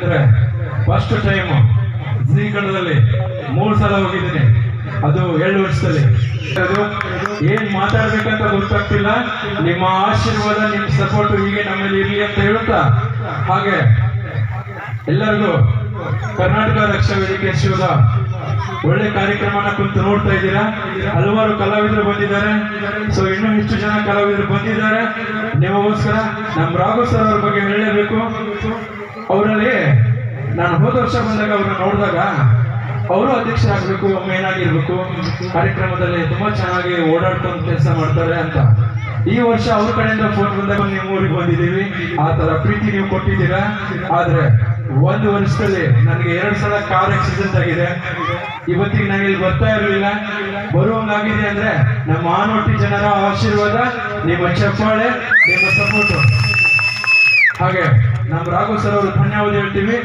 ಯಾಕಂದ್ರೆ first time ji ಕನ್ನಡದಲ್ಲಿ 3 ಸಲ ಹೋಗಿದ್ದೀನಿ, ಅದು 7 ವರ್ಷದಲ್ಲಿ. ಅದು ಏನ್ ಮಾತಾಡ್ಬೇಕಂತ ಗೊತ್ತಾಗ್ತಿಲ್ಲ. ನಿಮ್ಮ ಆಶೀರ್ವಾದ, ನಿಮ್ಮ ಸಪೋರ್ಟ್ ಹೀಗೆ ನಮ್ಮಲ್ಲಿ ಇರಲಿ ಅಂತ ಹೇಳುತ್ತಾ, ಹಾಗೆ ಎಲ್ಲರಿಗೂ ಕರ್ನಾಟಕ ರಕ್ಷಾ ವೇದಿಕೆ ಶಿವದ ಒಳ್ಳೆ ಕಾರ್ಯಕ್ರಮನ ಕುಂತು ನೋಡ್ತಾ ಇದ್ದೀರಾ. ಹಲವಾರು ಕಲಾವಿದರು ಬಂದಿದ್ದಾರೆ. ಸೊ ಇನ್ನೂ ಹೆಚ್ಚು ಜನ ಕಲಾವಿದರು ಬಂದಿದ್ದಾರೆ. ನಿಮಗೋಸ್ಕರ ನಮ್ಮ ರಾಘು ಸರ್ ಅವ್ರ ಬಗ್ಗೆ ಹೇಳಲೇಬೇಕು. ಅವರಲ್ಲಿ ನಾನು ಹೋದ ವರ್ಷ ಬಂದಾಗ ಅವ್ರನ್ನ ನೋಡಿದಾಗ ಅವರು ಅಧ್ಯಕ್ಷರಾಗಬೇಕು, ಮೇನ್ ಆಗಿರ್ಬೇಕು, ಕಾರ್ಯಕ್ರಮದಲ್ಲಿ ತುಂಬಾ ಚೆನ್ನಾಗಿ ಓಡಾಡ್ಕೊಂಡು ಕೆಲಸ ಮಾಡ್ತಾರೆ ಅಂತ. ಈ ವರ್ಷ ಅವ್ರ ಕಡೆಯಿಂದ ಫೋನ್ ಬಂದಾಗ ನಿಮ್ಮ ಊರಿಗೆ ಬಂದಿದ್ದೀವಿ. ಆ ತರ ಪ್ರೀತಿ ನೀವು ಕೊಟ್ಟಿದ್ದೀರಾ. ಆದ್ರೆ 1 ವರ್ಷದಲ್ಲಿ ನನಗೆ 2 ಸಲ ಕಾರ್ ಆಕ್ಸಿಡೆಂಟ್ ಆಗಿದೆ. ಇವತ್ತಿಗೆ ನಾನು ಇಲ್ಲಿ ಬರ್ತಾ ಇರಲಿಲ್ಲ. ಬರುವಂಗಾಗಿದೆ ಅಂದ್ರೆ ನಮ್ಮ ಆನೋಟಿ ಜನರ ಆಶೀರ್ವಾದ, ನಿಮ್ಮ ಚಪ್ಪಾಳೆ, ನಿಮ್ಮ ಸಪೋರ್ಟ್. ಹಾಗೆ ನಮ್ಮ ರಾಘು ಸರ್ ಅವರು ಧನ್ಯವಾದ ಹೇಳ್ತೀವಿ.